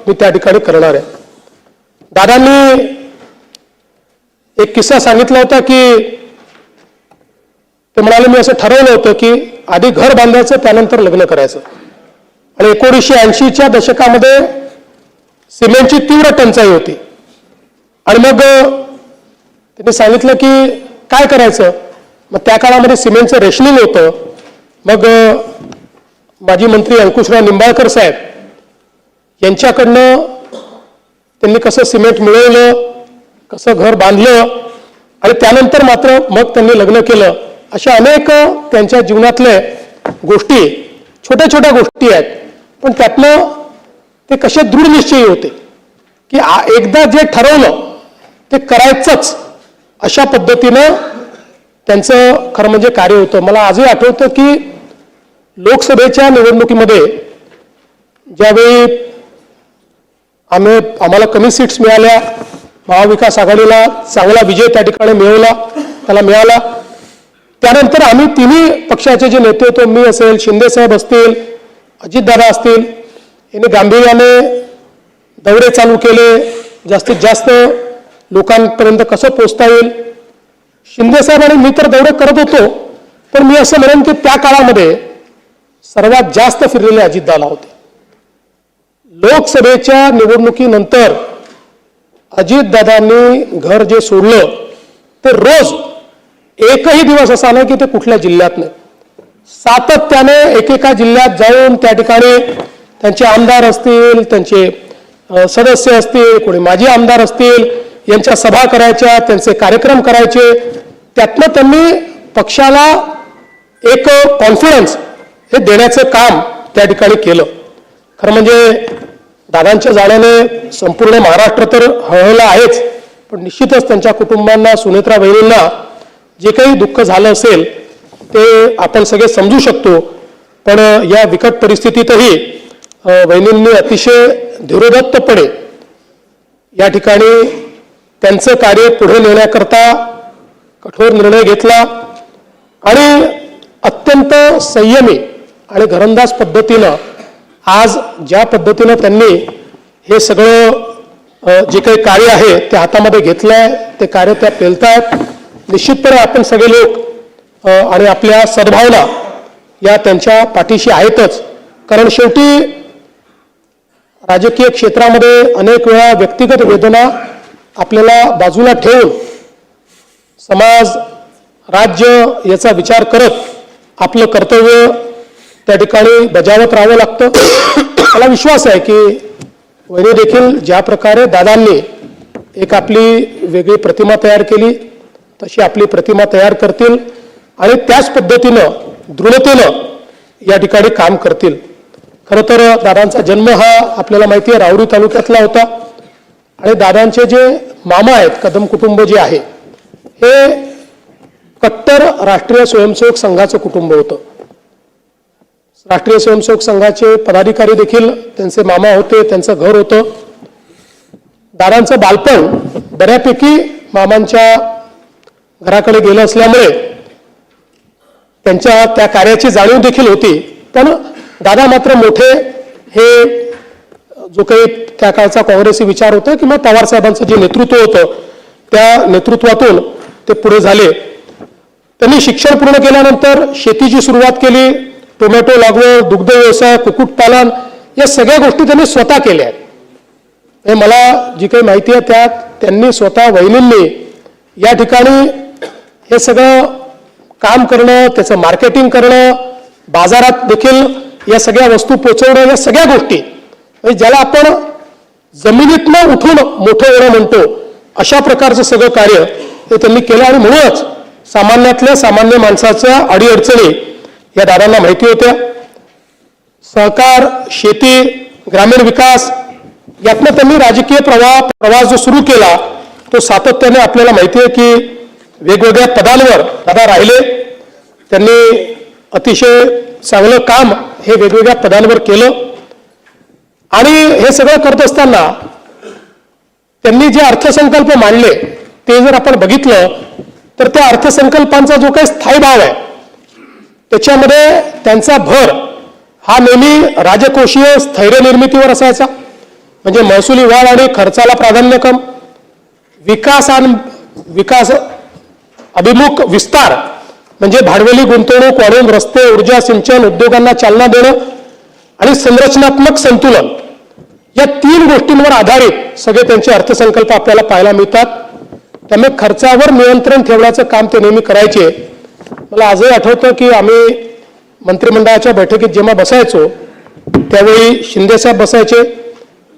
मी त्या ठिकाणी करणार आहे. दादांनी एक किस्सा सांगितला होता की ते म्हणाले मी असं ठरवलं होतं की आधी घर बांधायचं त्यानंतर लग्न करायचं. आणि 1980च्या दशकामध्ये सिमेंटची तीव्र टंचाई होती आणि मग त्यांनी सांगितलं की काय करायचं. मग त्या काळामध्ये सिमेंटचं रेशनिंग होतं. मग माजी मंत्री अंकुशराव निंबाळकर साहेब यांच्याकडनं त्यांनी कसं सिमेंट मिळवलं, कसं घर बांधलं आणि त्यानंतर मात्र मग त्यांनी लग्न केलं. अशा अनेक त्यांच्या जीवनातले गोष्टी छोट्या छोट्या गोष्टी आहेत, पण त्यातनं ते कसे दृढ निश्चयी होते की एकदा जे ठरवलं ते करायचंच, अशा पद्धतीनं त्यांचं खरं म्हणजे कार्य होतं. मला आजही आठवतं की लोकसभेच्या निवडणुकीमध्ये ज्यावेळी आम्हाला कमी सीट्स मिळाल्या, महाविकास आघाडीला चांगला विजय त्या ठिकाणी मिळाला. त्यानंतर आम्ही तिन्ही पक्षाचे जे नेते होतो, मी असेल, शिंदेसाहेब असतील, अजितदादा असतील, यांनी गांभीर्याने दौरे चालू केले. जास्तीत जास्त लोकांपर्यंत कसं पोचता येईल. शिंदेसाहेब आणि मी तर दौरे करत होतो, पण मी असं म्हणेन की त्या काळामध्ये सर्वात जास्त फिरलेले अजितदादा होते. लोकसभेच्या निवडणुकीनंतर अजितदादांनी घर जे सोडलं ते रोज एकही दिवस असा नाही की ते कुठल्या जिल्ह्यात नाही, सातत्याने एकेका जिल्ह्यात जाऊन त्या ठिकाणी त्यांचे आमदार असतील, त्यांचे सदस्य असतील, कोणी माजी आमदार असतील, यांच्या सभा करायच्या, त्यांचे कार्यक्रम करायचे. त्यातनं त्यांनी पक्षाला एक कॉन्फिडन्स हे देण्याचं काम त्या ठिकाणी केलं. खरं म्हणजे दादांच्या जाण्याने संपूर्ण महाराष्ट्र तर हळहळला आहेच, पण निश्चितच त्यांच्या कुटुंबांना, सुनेत्रा वहिनींना जे काही दुःख झालं असेल ते आपण सगळे समजू शकतो. पण या बिकट परिस्थितीतही वहिनींनी अतिशय धीरोदत्तपणे या ठिकाणी त्यांचं कार्य पुढे नेण्याकरता कठोर निर्णय घेतला आणि अत्यंत संयमी आणि घरंदाज पद्धतीनं आज ज्या पद्धतीनं त्यांनी हे सगळं जे काही कार्य आहे ते हातामध्ये घेतलंय, ते कार्य त्या पेलतायत. निश्चितपणे आपण सगळे लोक आणि आपल्या सद्भावना या त्यांच्या पाठीशी आहेतच. कारण शेवटी राजकीय क्षेत्रामध्ये अनेक वेळा व्यक्तिगत वेदना आपल्याला बाजूला ठेवून समाज, राज्य याचा विचार करत आपलं कर्तव्य त्या ठिकाणी बजावत राहावं लागतं. मला विश्वास आहे की वहिनी देखील ज्या प्रकारे दादांनी एक आपली वेगळी प्रतिमा तयार केली तशी आपली प्रतिमा तयार करतील आणि त्याच पद्धतीनं दृढतेनं या ठिकाणी काम करतील. खरं तर दादांचा जन्म हा आपल्याला माहिती आहे राहुरी तालुक्यातला होता आणि दादांचे जे मामा आहेत, कदम कुटुंब जे आहे, हे कट्टर राष्ट्रीय स्वयंसेवक संघाचं कुटुंब होतं. राष्ट्रीय स्वयंसेवक संघाचे पदाधिकारी देखील त्यांचे मामा होते, त्यांचं घर होतं. दादांचं बालपण बऱ्यापैकी मामांच्या घराकडे गेलं असल्यामुळे त्यांच्या त्या कार्याची जाणीव देखील होती. पण दादा मात्र मोठे हे जो काही त्या काळचा काँग्रेसी विचार होता किंवा पवार साहेबांचं जे नेतृत्व होतं त्या नेतृत्वातून ते पुढे झाले. त्यांनी शिक्षण पूर्ण केल्यानंतर शेतीची सुरुवात केली. टोमॅटो लागवड, दुग्ध व्यवसाय, कुक्कुटपालन या सगळ्या गोष्टी त्यांनी स्वतः केल्या आहेत. हे मला जी काही माहिती आहे त्यात त्यांनी स्वतः वहिनींनी या ठिकाणी हे सगळं काम करणं, त्याचं मार्केटिंग करणं, बाजारात देखील या सगळ्या वस्तू पोचवणं, या सगळ्या गोष्टी ज्याला आपण जमिनीतनं उठून मोठं होणं म्हणतो अशा प्रकारचं सगळं कार्य हे त्यांनी केलं. आणि म्हणूनच सामान्यातल्या सामान्य माणसाच्या अडीअडचणी या दादांना माहिती होत्या. सहकार, शेती, ग्रामीण विकास यातनं त्यांनी राजकीय प्रवास जो सुरू केला तो सातत्याने आपल्याला माहिती आहे की वेगवेगळ्या पदांवर दादा राहिले. त्यांनी अतिशय चांगलं काम हे वेगवेगळ्या पदांवर केलं आणि हे सगळं करत असताना त्यांनी जे अर्थसंकल्प मांडले ते जर आपण बघितलं तर त्या अर्थसंकल्पांचा जो काही स्थायी भाव आहे त्याच्यामध्ये त्यांचा भर हा नेहमी राजकोषीय स्थैर्य निर्मितीवर असायचा. म्हणजे महसुली वाढ आणि खर्चाला प्राधान्यक्रम, विकास अभिमुख विस्तार म्हणजे भांडवली गुंतवणूक वाढवून रस्ते, ऊर्जा, सिंचन, उद्योगांना चालना देणं आणि संरचनात्मक संतुलन या 3 गोष्टींवर आधारित सगळे त्यांचे अर्थसंकल्प आपल्याला पाहायला मिळतात. त्यामुळे खर्चावर नियंत्रण ठेवण्याचं काम ते नेहमी करायचे. मला आजही आठवतं की आम्ही मंत्रिमंडळाच्या बैठकीत जेव्हा बसायचो त्यावेळी शिंदेसाहेब बसायचे,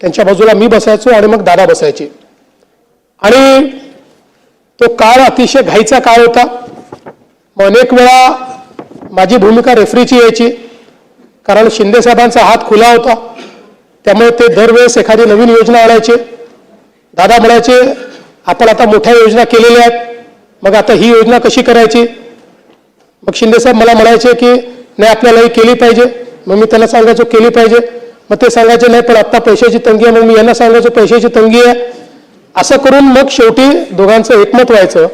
त्यांच्या बाजूला मी बसायचो आणि मग दादा बसायचे आणि तो काळ अतिशय घाईचा काळ होता. अनेक वेळा माझी भूमिका रेफरीची यायची कारण शिंदेसाहेबांचा हात खुला होता. त्यामुळे ते दरवेळेस एखादी नवीन योजना आणायचे. दादा म्हणायचे आपण आता मोठ्या योजना केलेल्या आहेत, मग आता ही योजना कशी करायची. मग शिंदेसाहेब मला म्हणायचे की नाही आपल्याला ही केली पाहिजे. मग मी त्यांना सांगायचो केली पाहिजे. मग ते सांगायचे नाही पण आत्ता पैशाची तंगी आहे. मग मी यांना सांगायचो पैशाची तंगी आहे. असं करून मग शेवटी दोघांचं एकमत व्हायचं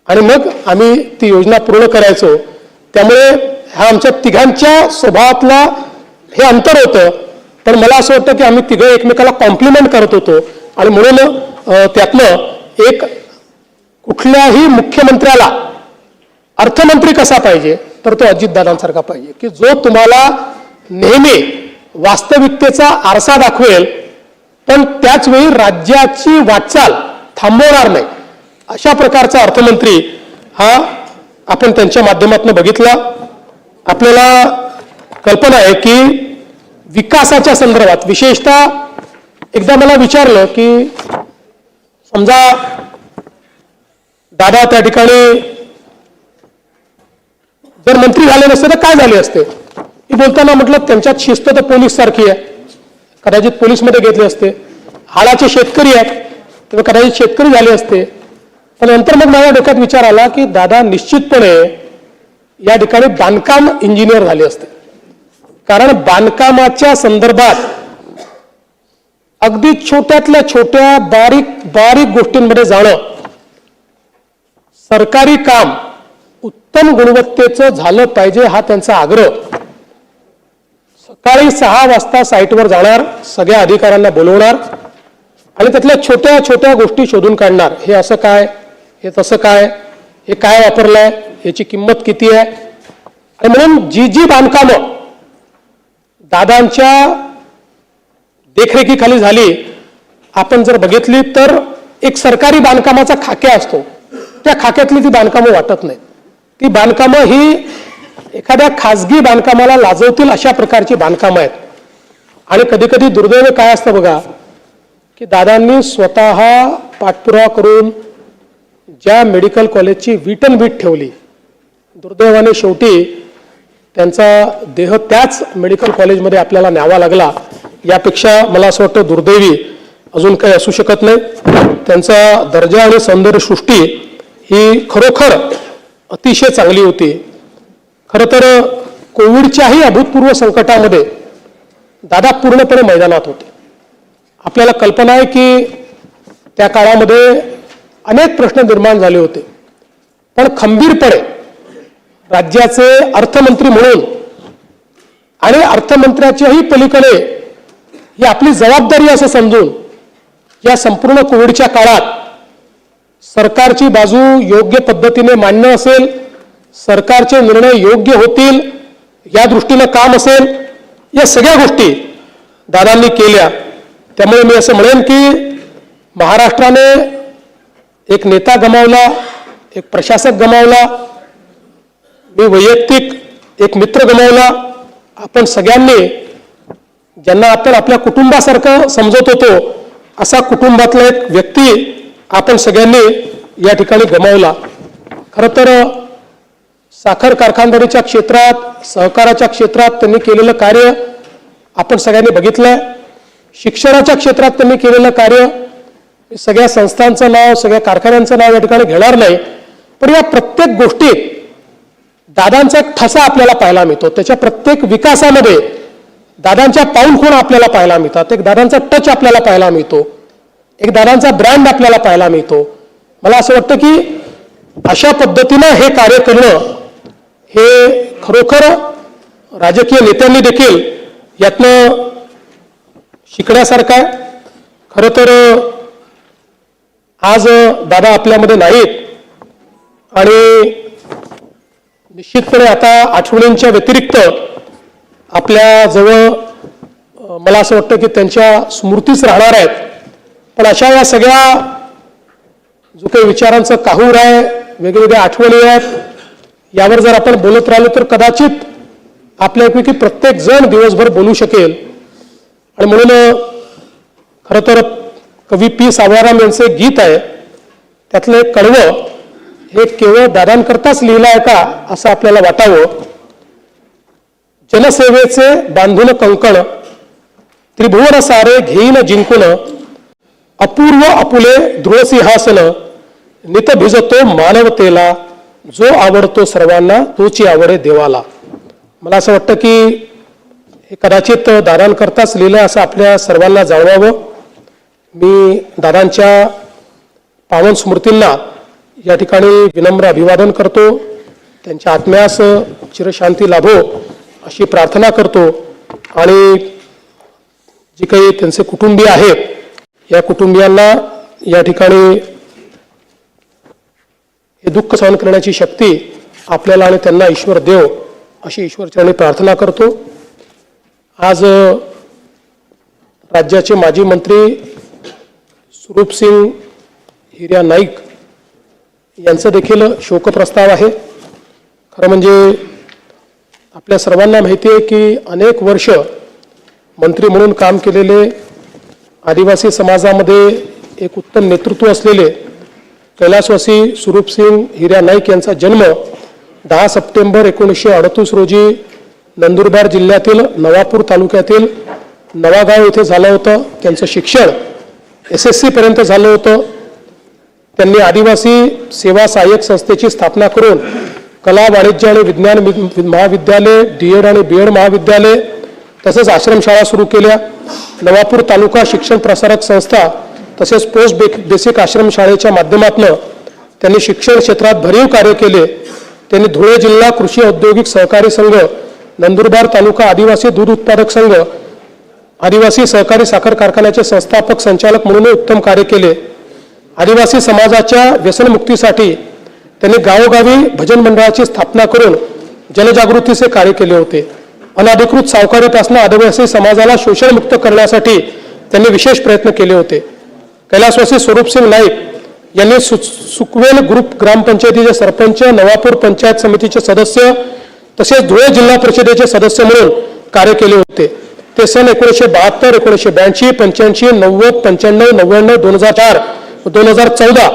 आणि मग आम्ही ती योजना पूर्ण करायचो. त्यामुळे हा आमच्या तिघांच्या स्वभावातला हे अंतर होतं. पण मला असं वाटतं की आम्ही तिघं एकमेकाला कॉम्प्लिमेंट करत होतो आणि म्हणून त्यातनं एक कुठल्याही मुख्यमंत्र्याला अर्थमंत्री कसा पाहिजे तर तो अजितदादांसारखा पाहिजे की जो तुम्हाला नेहमी वास्तविकतेचा आरसा दाखवेल पण त्याच वेळी राज्याची वाटचाल थांबवणार नाही. अशा प्रकारचा अर्थमंत्री हा आपण त्यांच्या माध्यमातून बघितला. आपल्याला कल्पना आहे की विकासाच्या संदर्भात विशेषतः एकदा मला विचारलं की समजा दादा त्या ठिकाणी जर मंत्री झाले नसते तर काय झाले असते. मी बोलताना म्हटलं त्यांच्यात शिस्त तर पोलीस सारखी आहे, कदाचित पोलीसमध्ये घेतले असते. हाडाचे शेतकरी आहेत तर कदाचित शेतकरी झाले असते. पण नंतर मग माझ्या डोक्यात विचार आला की दादा निश्चितपणे या ठिकाणी बांधकाम इंजिनियर झाले असते. कारण बांधकामाच्या संदर्भात अगदी छोट्यातल्या छोट्या बारीक गोष्टींमध्ये जाणं, सरकारी काम उत्तम गुणवत्तेचं झालं पाहिजे हा त्यांचा आग्रह. सकाळी 6 वाजता साईटवर जाणार, सगळ्या अधिकाऱ्यांना बोलवणार आणि त्यातल्या छोट्या छोट्या गोष्टी शोधून काढणार. हे असं काय, हे तसं काय, हे काय वापरलंय, याची किंमत किती आहे. आणि म्हणून जी बांधकामं दादांच्या देखरेखीखाली झाली आपण जर बघितली तर एक सरकारी बांधकामाचा खाक्या असतो, त्या खाक्यातली ती बांधकामं वाटत नाहीत. ती बांधकामं ही एखाद्या खाजगी बांधकामाला लाजवतील अशा प्रकारची बांधकामं आहेत. आणि कधी कधी दुर्दैव काय असतं बघा की दादांनी स्वतः पाठपुरावा करून ज्या मेडिकल कॉलेजची विटनवीट ठेवली, दुर्दैवाने शेवटी त्यांचा देह त्याच मेडिकल कॉलेजमध्ये आपल्याला न्यावा लागला. यापेक्षा मला असं वाटतं दुर्दैवी अजून काही असू शकत नाही. त्यांचा दर्जा आणि सौंदर्यसृष्टी ही खरोखर अतिशय चांगली होती. खरं तर कोविडच्याही अभूतपूर्व संकटामध्ये दादा पूर्णपणे मैदानात होते. आपल्याला कल्पना आहे की त्या काळामध्ये अनेक प्रश्न निर्माण झाले होते, पण खंबीरपणे राज्याचे अर्थमंत्री म्हणून आणि अर्थमंत्र्याच्याही पलीकडे ही आपली जबाबदारी असं समजून या संपूर्ण कोविडच्या काळात सरकारची बाजू योग्य पद्धतीने मांडणं असेल, सरकारचे निर्णय योग्य होतील या दृष्टीनं काम असेल, या सगळ्या गोष्टी दादांनी केल्या. त्यामुळे मी असं म्हणेन की महाराष्ट्राने एक नेता गमावला, एक प्रशासक गमावला, मी वैयक्तिक एक मित्र गमावला. आपण सगळ्यांनी ज्यांना आपण आपल्या कुटुंबासारखं समजत होतो असा कुटुंबातला एक व्यक्ती आपण सगळ्यांनी या ठिकाणी गमावला. खरं तर साखर कारखानदारीच्या क्षेत्रात, सहकाराच्या क्षेत्रात त्यांनी केलेलं कार्य आपण सगळ्यांनी बघितलंय. शिक्षणाच्या क्षेत्रात त्यांनी केलेलं कार्य, सगळ्या संस्थांचं नाव, सगळ्या कारखान्यांचं नाव या ठिकाणी घेणार नाही, पण या प्रत्येक गोष्टीत दादांचा एक ठसा आपल्याला पाहायला मिळतो. त्याच्या प्रत्येक विकासामध्ये दादांच्या पाऊलखुण आपल्याला पाहायला मिळतात. एक दादांचा टच आपल्याला पाहायला मिळतो, एक दादांचा ब्रँड आपल्याला पाहायला मिळतो. मला असं वाटतं की अशा पद्धतीनं हे कार्य करणं हे खरोखर राजकीय नेत्यांनी देखील यातनं शिकण्यासारखं आहे. खरं तर आज दादा आपल्यामध्ये नाहीत आणि निश्चितपणे आता आठवणींच्या व्यतिरिक्त आपल्याजवळ मला असं वाटतं की त्यांच्या स्मृतीच राहणार आहेत. पण अशा या सगळ्या जो काही विचारांचं काहूर आहे, वेगवेगळ्या आठवणी आहेत, यावर जर आपण बोलत राहिलो तर कदाचित आपल्यापैकी प्रत्येक जण दिवसभर बोलू शकेल. आणि म्हणून खरं तर कवी पी सावळाराम यांचं एक गीत आहे, त्यातलं एक कडवं हे केवळ दादांकरताच लिहिलं आहे का असं आपल्याला वाटावं. जनसेवेचे बांधून कंकण, त्रिभुवन सारे घेईन जिंकून, अपूर्व आपुले ध्रुवसिंहासन, नित भिजतो मानवतेला, जो आवडतो सर्वांना तोची आवडे देवाला. मला असं वाटतं की हे कदाचित दादांकरताच लिहिलं असं आपल्या सर्वांना जाणवावं. मी दादांच्या पावन स्मृतींना या ठिकाणी विनम्र अभिवादन करतो. त्यांच्या आत्म्यास चिरशांती लाभो अशी प्रार्थना करतो. आणि जी काही त्यांचे कुटुंबीय आहेत, या कुटुंबियांना या ठिकाणी हे दुःख सहन करण्याची शक्ती आपल्याला आणि त्यांना ईश्वर देव अशी ईश्वरचरणी प्रार्थना करतो. आज राज्याचे माजी मंत्री स्वरूपसिंग हिर्या नाईक यांचं देखील शोकप्रस्ताव आहे. खरं म्हणजे आपल्या सर्वांना माहिती आहे की अनेक वर्ष मंत्री म्हणून काम केलेले, आदिवासी समाजामध्ये एक उत्तम नेतृत्व असलेले कैलासवासी स्वरूपसिंग हिर्या नाईक यांचा जन्म 10 सप्टेंबर 1938 रोजी नंदुरबार जिल्ह्यातील नवापूर तालुक्यातील नवागाव येथे झालं होतं. त्यांचं शिक्षण SSC पर्यंत झालं होतं. त्यांनी आदिवासी सेवा सहाय्यक संस्थेची स्थापना करून कला, वाणिज्य आणि विज्ञान महाविद्यालय, D.Ed आणि B.Ed महाविद्यालय तसेच आश्रमशाळा सुरू केल्या. नवापूर तालुका शिक्षण प्रसारक संस्था तसेच पोस्ट बेसिक आश्रमशाळेच्या माध्यमातून त्यांनी शिक्षण क्षेत्रात भरीव कार्य केले. त्यांनी धुळे जिल्हा कृषी औद्योगिक सहकारी संघ, नंदुरबार तालुका आदिवासी दूध उत्पादक संघ, आदिवासी सहकारी साखर कारखान्याचे संस्थापक संचालक म्हणून उत्तम कार्य केले. आदिवासी समाजाच्या व्यसनमुक्तीसाठी त्यांनी गावोगावी भजन मंडळाची स्थापना करून जनजागृतीचे कार्य केले होते. अनधिकृत सावकारीपासून आदिवासी समाजाला शोषणमुक्त करण्यासाठी त्यांनी विशेष प्रयत्न केले होते. कैलासवासी स्वरूपसिंग नाईक यांनी सुकवेल ग्रुप ग्रामपंचायतीचे सरपंच, नवापूर पंचायत समितीचे सदस्य तसेच धुळे जिल्हा परिषदेचे सदस्य म्हणून कार्य केले होते. ते सन 1972, 1982, 85, 90, 95, 99, 2004 व 2014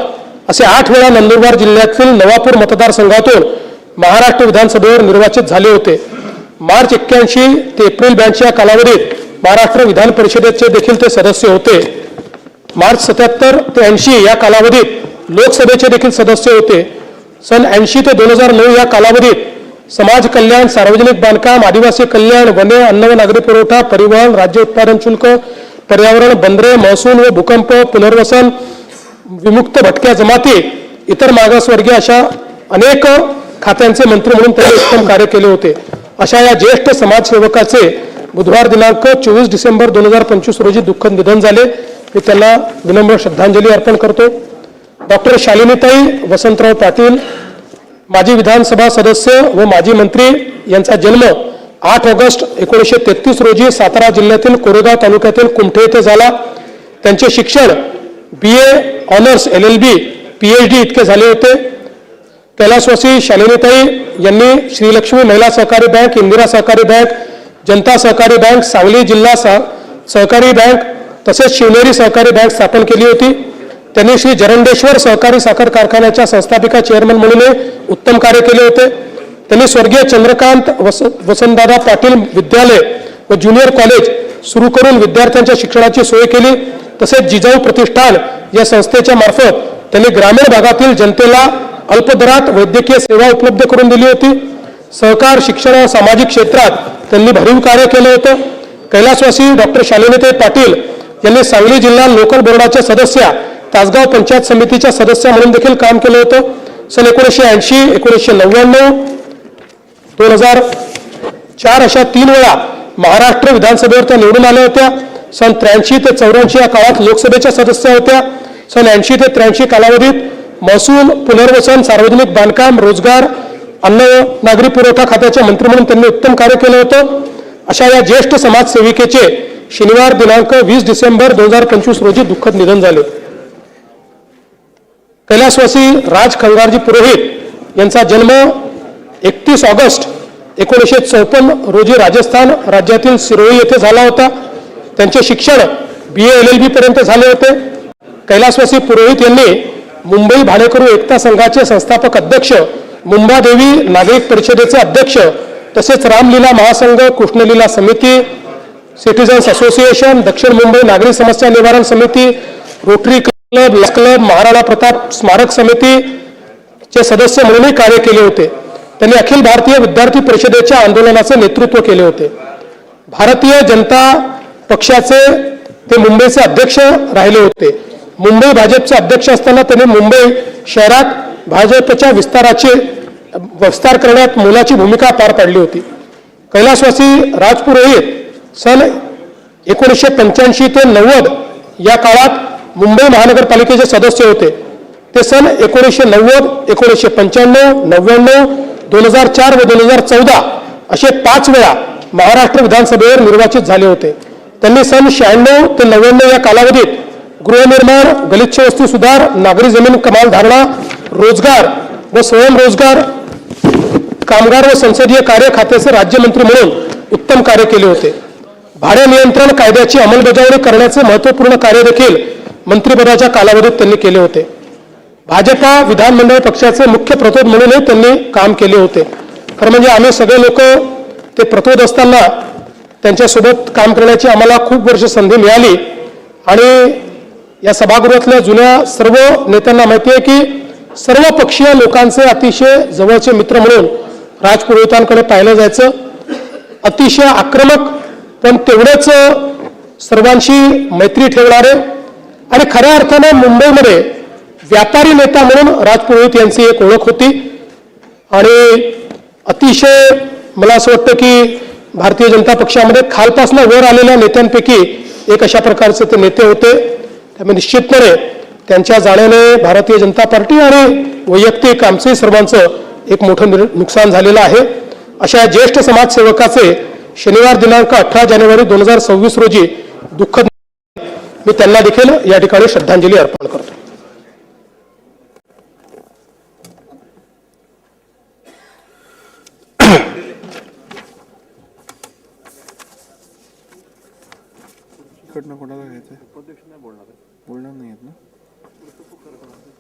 असे 8 वेळा नंदुरबार जिल्ह्यातील नवापूर मतदारसंघातून महाराष्ट्र विधानसभेवर निर्वाचित झाले होते. मार्च 81 ते एप्रिल 82 या कालावधीत महाराष्ट्र विधान परिषदेचे देखील ते सदस्य होते. मार्च 77 ते 80 या कालावधीत लोकसभेचे देखील सदस्य होते. सन 80 ते 2009 या कालावधीत समाज कल्याण, सार्वजनिक बांधकाम, आदिवासी कल्याण, वने, अन्न व नागरी पुरवठा, परिवहन, राज्य उत्पादन शुल्क, पर्यावरण, बंदरे, महसूल व भूकंप, पुनर्वसन, विमुक्त भटक्या जमाती, इतर मागासवर्गीय अशा अनेक खात्यांचे मंत्री म्हणून त्यांनी उत्तम कार्य केले होते. अशा या ज्येष्ठ समाजसेवकाचे बुधवार दिनांक 24 डिसेंबर 2025 रोजी दुःखद निधन झाले. मी त्यांना विनम्र श्रद्धांजली अर्पण करतो. डॉक्टर शालिनीताई वसंतराव पाटील, माजी विधानसभा सदस्य व माजी मंत्री, यांचा जन्म 8 ऑगस्ट 1933 रोजी सातारा जिल्ह्यातील कोरेगाव तालुक्यातील कुमठे येथे झाला. त्यांचे शिक्षण BA ऑनर्स, LLB, PhD इतके झाले होते. कैलासवासी शालिनीताई यांनी श्रीलक्ष्मी महिला सहकारी बँक, इंदिरा सहकारी बँक, जनता सहकारी बँक, सांगली जिल्हा सहकारी बँक तसेच शिवनेरी सहकारी बँक स्थापन केली होती. त्यांनी श्री जरंडेश्वर सहकारी साखर कारखान्याच्या संस्थापिका चेअरमन म्हणून उत्तम कार्य केले होते. त्यांनी स्वर्गीय चंद्रकांत वसंतदादा पाटील विद्यालय व ज्युनियर कॉलेज सुरू करून विद्यार्थ्यांच्या शिक्षणाची सोय केली. तसेच जिजाऊ प्रतिष्ठान या संस्थेच्या मार्फत त्यांनी ग्रामीण भागातील जनतेला अल्पदरात वैद्यकीय सेवा उपलब्ध करून दिली होती. सहकार शिक्षण व सामाजिक क्षेत्रात त्यांनी भरीव कार्य केलं होतं. कैलासवासी डॉक्टर शालिनीताई पाटील यांनी सांगली जिल्हा लोकल बोर्डाच्या सदस्या, तासगाव पंचायत समितीच्या सदस्या म्हणून देखील काम केलं होतं. सन 1980, 1999, 2004 अशा 3 वेळा महाराष्ट्र विधानसभेवर त्या निवडून आल्या होत्या. सन 83 ते 84 या काळात लोकसभेच्या सदस्य होत्या. सन 80 ते 83 कालावधीत महसूल, पुनर्वसन, सार्वजनिक बांधकाम, रोजगार, अन्न नागरी पुरवठा खात्याचे मंत्री म्हणून त्यांनी उत्तम कार्य केलं होतं. अशा या ज्येष्ठ समाजसेविकेचे शनिवार दिनांक 20 डिसेंबर 2025 रोजी दुःखद निधन झाले. कैलासवासी राज खंगारजी पुरोहित यांचा जन्म 31 ऑगस्ट 1954 रोजी राजस्थान राज्यातील सिरोही येथे झाला होता. त्यांचे शिक्षण BA LLB पर्यंत झाले होते. कैलासवासी पुरोहित यांनी मुंबई भाडेकरू एकता संघाचे संस्थापक अध्यक्ष, मुंबादेवी नागरिक परिषदेचे अध्यक्ष, तसेच रामलीला महासंघ, कृष्णलीला समिती, सिटीजन्स असोसिएशन, दक्षिण मुंबई नागरी समस्या निवारण समिती, रोटरी क्लब, महाराणा प्रताप स्मारक समितीचे सदस्य म्हणूनही कार्य केले होते. त्यांनी अखिल भारतीय विद्यार्थी परिषदेच्या आंदोलनाचे नेतृत्व केले होते. भारतीय जनता पक्षाचे ते मुंबईचे अध्यक्ष राहिले होते. मुंबई भाजपचे अध्यक्ष असताना त्यांनी मुंबई शहरात भाजपच्या विस्तार करण्यात मोलाची भूमिका पार पाडली होती. कैलासवासी राजपुरोहित सन 1985 ते 90 या काळात मुंबई महानगरपालिकेचे सदस्य होते. ते सन 1990, 1995, 99, 2004 व 2014 असे 5 वेळा महाराष्ट्र विधानसभेवर निर्वाचित झाले होते. त्यांनी सन 96 ते 99 या कालावधीत गृहनिर्माण, गलिच्छ वस्ती सुधार, नागरी जमीन कमाल धारणा, रोजगार व स्वयंरोजगार, कामगार व संसदीय कार्य खात्याचे राज्यमंत्री म्हणून उत्तम कार्य केले होते. भाडे नियंत्रण कायद्याची अंमलबजावणी करण्याचे महत्त्वपूर्ण कार्य देखील मंत्रिपदाच्या कालावधीत त्यांनी केले होते. भाजपा विधानमंडळ पक्षाचे मुख्य प्रतोद म्हणूनही त्यांनी काम केले होते. खरं म्हणजे आम्ही सगळे लोक ते प्रतोद असताना त्यांच्यासोबत काम करण्याची आम्हाला खूप वर्ष संधी मिळाली आणि या सभागृहातल्या जुन्या सर्व नेत्यांना माहिती आहे की सर्व पक्षीय लोकांचे अतिशय जवळचे मित्र म्हणून राजपुरोहितांकडे पाहिलं जायचं. अतिशय आक्रमक पण तेवढेच सर्वांशी मैत्री ठेवणारे आणि खऱ्या अर्थानं मुंबईमध्ये व्यापारी नेता म्हणून राजपुरोहित यांची एक ओळख होती. आणि अतिशय मला असं वाटतं की भारतीय जनता पक्षामध्ये खालपासून वर आलेल्या नेत्यांपैकी एक अशा प्रकारचे ते नेते होते. त्यामुळे निश्चितपणे त्यांच्या जाण्याने भारतीय जनता पार्टी आणि वैयक्तिक आमचे सर्वांचं एक मोठं नुकसान झालेलं आहे. अशा ज्येष्ठ समाजसेवकाचे शनिवार दिनांक 18 जानेवारी 2026 रोजी दुःखद, मी त्यांना देखील या ठिकाणी श्रद्धांजली अर्पण करतो. इकडनं कोणाला घ्यायचं? बोलणार नाही आहेत ना.